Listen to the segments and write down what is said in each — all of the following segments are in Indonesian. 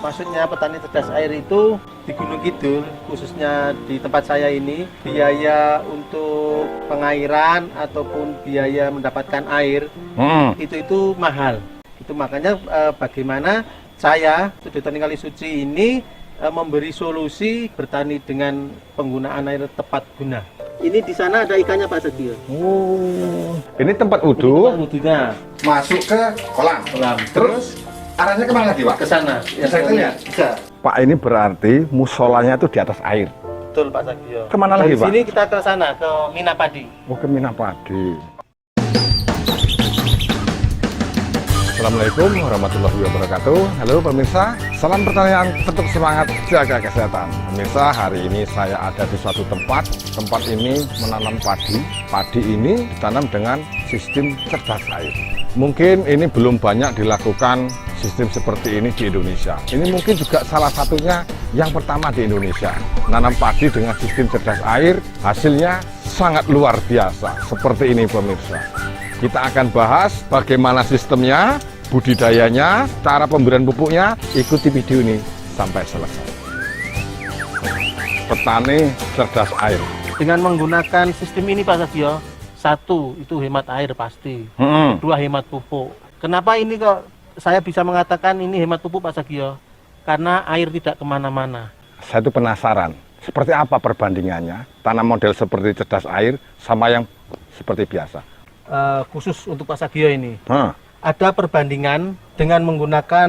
Maksudnya petani cerdas air itu di Gunung Kidul, khususnya di tempat saya ini, biaya untuk pengairan ataupun biaya mendapatkan air itu mahal. Itu makanya bagaimana saya Sudiarto Kali-Suci ini memberi solusi bertani dengan penggunaan air tepat guna. Ini di sana ada ikannya Pak Sadio. Oh, ini tempat wudhu. Tempat wudhunya Masuk ke kolam. Terus arahnya kemana lagi, Pak? ke sana. Bisa itu ya? Bisa. Pak, ini berarti musolanya itu di atas air. Betul Pak Sadio. Kemana lagi, Pak? Dari sini kita ke sana, ke Minapadi. Oh, ke Minapadi. Assalamualaikum warahmatullahi wabarakatuh. Halo pemirsa, salam pertanian, tetap semangat, jaga kesehatan. Pemirsa, hari ini saya ada di suatu tempat. Tempat ini menanam padi. Padi ini ditanam dengan sistem cerdas air. Mungkin ini belum banyak dilakukan sistem seperti ini di Indonesia. Ini mungkin juga salah satunya yang pertama di Indonesia. Nanam padi dengan sistem cerdas air, hasilnya sangat luar biasa. Seperti ini pemirsa. Kita akan bahas bagaimana sistemnya, budidayanya, cara pemberian pupuknya. Ikuti video ini sampai selesai. Petani cerdas air. Dengan menggunakan sistem ini Pak Sadio, satu, itu hemat air pasti. Kedua, hemat pupuk. Kenapa ini kok saya bisa mengatakan ini hemat pupuk Pak Sadio? Karena air tidak kemana-mana. Saya itu penasaran, seperti apa perbandingannya tanam model seperti cerdas air sama yang seperti biasa? Khusus untuk Pak Sadio ini. Ada perbandingan dengan menggunakan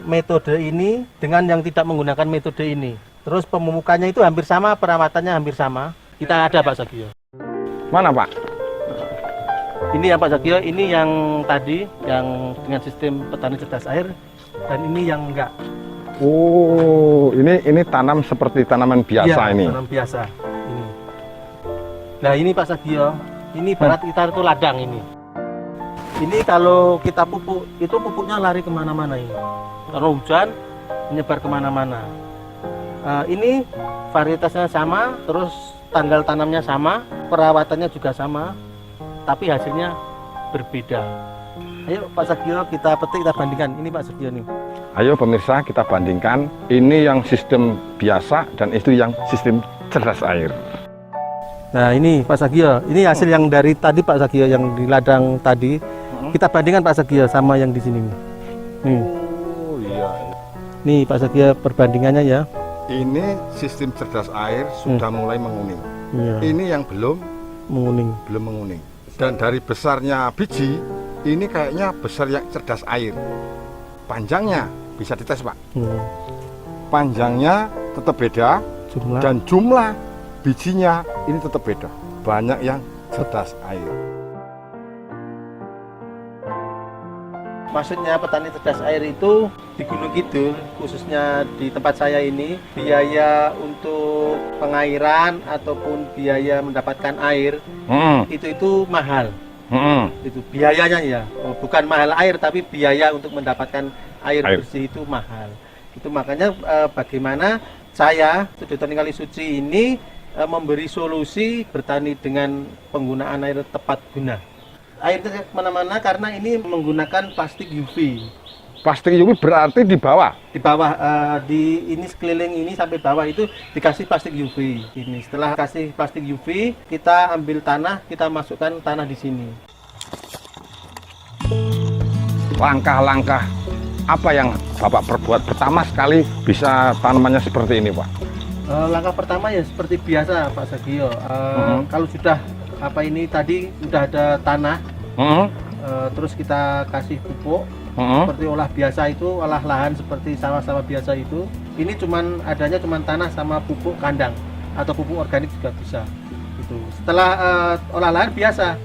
metode ini dengan yang tidak menggunakan metode ini. Terus pemupukannya itu hampir sama, perawatannya hampir sama. Kita ada Pak Sadio. Mana Pak? Ini ya Pak Sadio, ini yang tadi, yang dengan sistem petani cerdas air, dan ini yang enggak. Oh, ini tanam seperti tanaman biasa ini. Tanam biasa. Ini. Nah ini Pak Sadio, ini barat kita itu ladang ini. Ini kalau kita pupuk, itu pupuknya lari kemana-mana ini. Kalau hujan, menyebar kemana-mana. Ini varietasnya sama, terus tanggal tanamnya sama, perawatannya juga sama, tapi hasilnya berbeda. Ayo Pak Sadio, kita petik, kita bandingkan. Ini Pak Sadio nih. Ayo pemirsa, kita bandingkan. Ini yang sistem biasa dan itu yang sistem cerdas air. Nah ini Pak Sadio, ini hasil yang dari tadi Pak Sadio, yang di ladang tadi. Kita bandingkan Pak Sadio sama yang di sini. Nih. Oh iya. Nih Pak Sadio perbandingannya ya. Ini sistem cerdas air sudah mulai menguning. Iya. Ini yang belum menguning. Dan dari besarnya biji, ini kayaknya besar yang cerdas air. Panjangnya bisa dites Pak. Panjangnya tetap beda, dan jumlah bijinya ini tetap beda. Banyak yang cerdas air. Maksudnya petani cerdas air itu di Gunung Kidul, khususnya di tempat saya ini, biaya untuk pengairan ataupun biaya mendapatkan air itu mahal. Itu biayanya ya, bukan mahal air, tapi biaya untuk mendapatkan air bersih itu mahal. Itu makanya bagaimana saya Sudiarto Kali-Suci ini memberi solusi bertani dengan penggunaan air tepat guna. Air ke mana-mana karena ini menggunakan plastik UV. Plastik UV berarti di bawah? Di bawah, di ini sekeliling ini sampai bawah itu dikasih plastik UV. Ini setelah kasih plastik UV, kita ambil tanah, kita masukkan tanah di sini. Langkah-langkah apa yang Bapak perbuat pertama sekali bisa tanamannya seperti ini Pak? Langkah pertama ya seperti biasa Pak Sadio. Kalau sudah ini tadi sudah ada tanah, terus kita kasih pupuk seperti olah biasa itu, olah lahan seperti sawah-sawah biasa itu. Ini adanya cuman tanah sama pupuk kandang atau pupuk organik juga bisa. Itu setelah olah lahan biasa,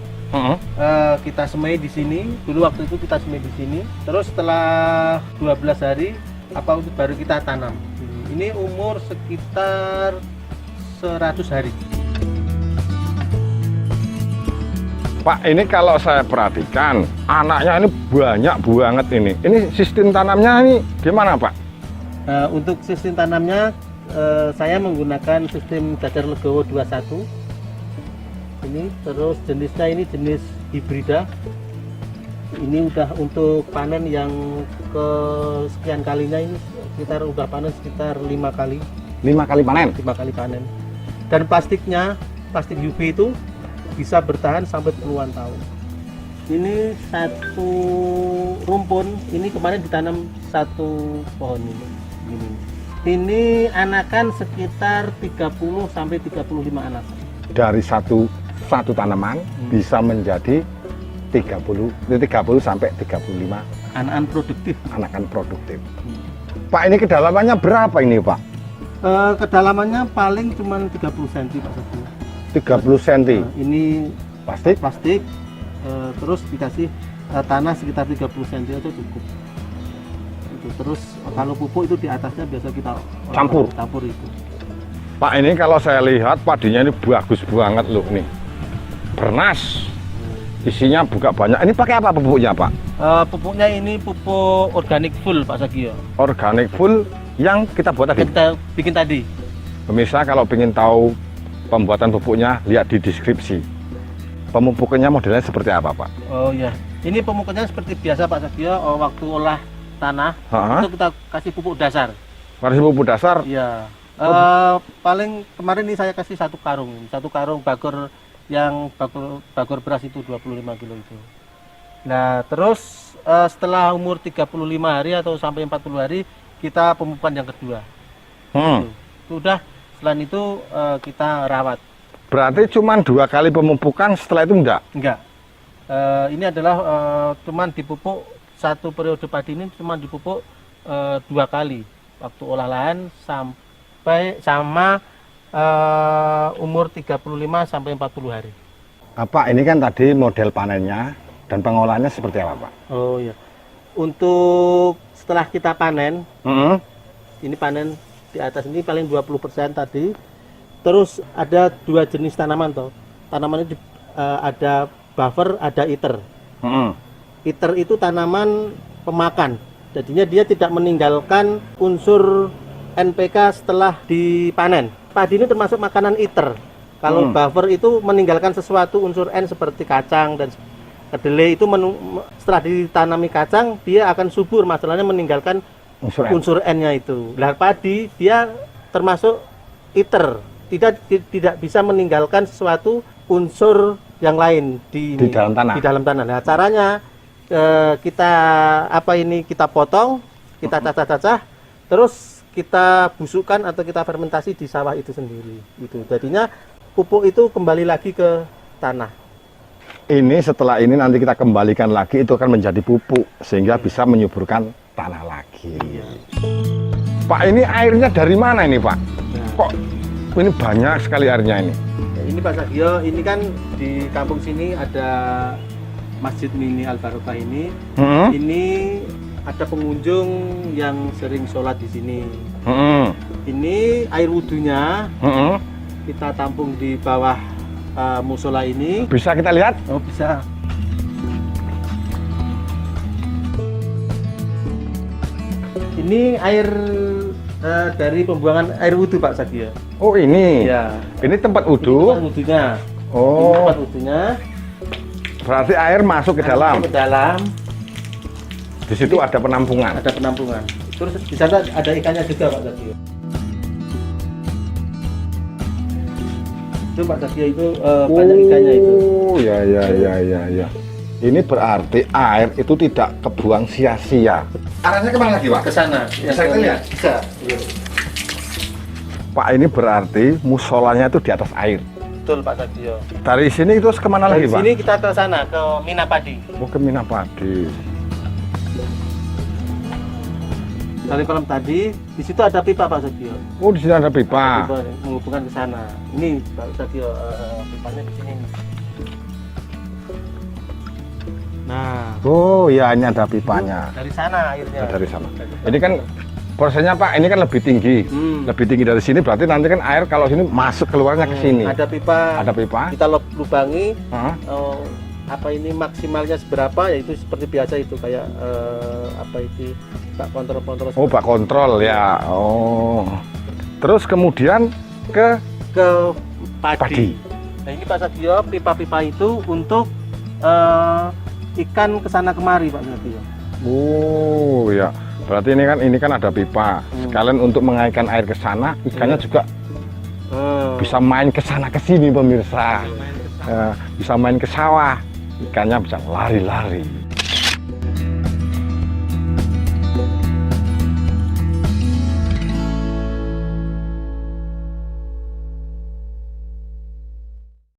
kita semai di sini. Dulu waktu itu kita semai di sini. Terus setelah 12 hari baru kita tanam. Ini umur sekitar 100 hari. Pak, ini kalau saya perhatikan anaknya ini banyak banget ini. Ini sistem tanamnya ini gimana Pak? Untuk sistem tanamnya saya menggunakan sistem Jajar Legowo 21. Ini terus jenisnya ini jenis hibrida. Ini udah untuk panen yang ke sekian kalinya, ini sekitar udah panen sekitar 5 kali. 5 kali panen? 5 kali panen. Dan plastiknya, plastik UV itu bisa bertahan sampai puluhan tahun. Ini satu rumpun, ini kemarin ditanam satu pohon ini. Ini anakan sekitar 30 sampai 35 anak. Dari satu tanaman bisa menjadi 30 sampai 35 anakan produktif. Anakan produktif. Pak, ini kedalamannya berapa ini, Pak? Kedalamannya paling cuma 30 cm, Pak Sagio. 30 cm. Ini Plastik? Plastik. Terus dikasih tanah sekitar 30 cm itu cukup. Itu. Terus kalau pupuk itu di atasnya biasa kita campur itu. Pak, ini kalau saya lihat padinya ini bagus banget loh nih. Bernas. Isinya buka banyak. Ini pakai apa pupuknya, Pak? Pupuknya ini pupuk organik full, Pak Sagio. Organik full yang kita buat tadi? Kita bikin tadi. Pemirsa kalau ingin tahu pembuatan pupuknya, lihat di deskripsi. Pemupukannya modelnya seperti apa, Pak? Oh ya, ini pemupukannya seperti biasa, Pak Sagio. Waktu olah tanah, itu kita kasih pupuk dasar. Kasih pupuk dasar? Iya. Paling kemarin ini saya kasih satu karung bagor yang bagor beras itu 25 kilo itu. Nah, terus setelah umur 35 hari atau sampai 40 hari kita pemupukan yang kedua. Itu udah, selain itu kita rawat. Berarti cuma 2 kali pemupukan, setelah itu enggak? Enggak. Ini adalah cuman dipupuk satu periode padi ini cuma dipupuk 2 kali waktu olah lahan sampai sama umur 35 sampai 40 hari. Pak, ini kan tadi model panennya dan pengolahannya seperti apa, Pak? Oh iya. Untuk setelah kita panen, ini panen di atas ini paling 20% tadi. Terus ada 2 jenis tanaman toh. Tanaman ini ada buffer, ada iter. Iter itu tanaman pemakan. Jadinya dia tidak meninggalkan unsur NPK setelah dipanen. Padi ini termasuk makanan iter. Kalau buffer itu meninggalkan sesuatu unsur N seperti kacang dan kedelai itu setelah ditanami kacang dia akan subur, masalahnya meninggalkan unsur N-nya itu. Nah, padi dia termasuk iter, tidak bisa meninggalkan sesuatu unsur yang lain di dalam tanah. Di dalam tanah. Nah, caranya kita potong, kita cacah-cacah, terus kita busukkan atau kita fermentasi di sawah itu sendiri. Itu jadinya pupuk itu kembali lagi ke tanah. Ini setelah ini nanti kita kembalikan lagi, itu akan menjadi pupuk sehingga bisa menyuburkan tanah lagi. Pak, ini airnya dari mana ini, Pak? Kok ini banyak sekali airnya ini? Ini Pak Sagio, ini kan di kampung sini ada Masjid Mini Al Barokah ini. Ini ada pengunjung yang sering sholat di sini. Ini air wudhunya kita tampung di bawah musola ini. Bisa kita lihat? Oh, bisa. Ini air dari pembuangan air wudhu, Pak Sagio. Oh, ini? Ya. Ini tempat wudhu? Tempat wudhunya. Oh. Ini tempat wudhunya. Berarti air masuk ke dalam? Ke dalam. Di situ ada penampungan? Ada penampungan. Terus di sana ada ikannya juga, Pak Sagio. Itu Pak Sagio itu banyak ikannya itu. Oh, ya. Ini berarti air itu tidak kebuang sia-sia. Arahnya kemana lagi, Pak? Ke sana. Bisa kita lihat? Bisa. Pak, ini berarti musolanya itu di atas air. Betul, Pak Sagio. Dari sini terus kemana lagi, Pak? Dari sini kita ke sana, ke Mina Padi. Oh, ke Mina Padi. Dari kolam tadi, di situ ada pipa, Pak Sagio. Oh, di sini ada pipa. Pipa menghubungkan ke sana. Ini Pak Sagio, pipanya di sini. Nah. Oh, ya, ini ada pipanya. Dari sana airnya. Dari sana. Ini kan prosesnya, Pak, ini kan lebih tinggi. Lebih tinggi dari sini, berarti nanti kan air kalau sini masuk keluarnya ke sini. Ada pipa. Ada pipa. Kita lubangi. Apa ini maksimalnya seberapa, yaitu seperti biasa itu kayak bak kontrol. Oh, bak kontrol ya. Oh. Terus kemudian ke padi. Nah, ini Pak Sagio, pipa-pipa itu untuk ikan kesana kemari Pak Satrio. Oh ya, berarti ini kan ada pipa. Sekalian untuk mengalirkan air ke sana, ikannya juga bisa main ke sana ke sini pemirsa. Bisa main ke sawah, ikannya bisa lari-lari.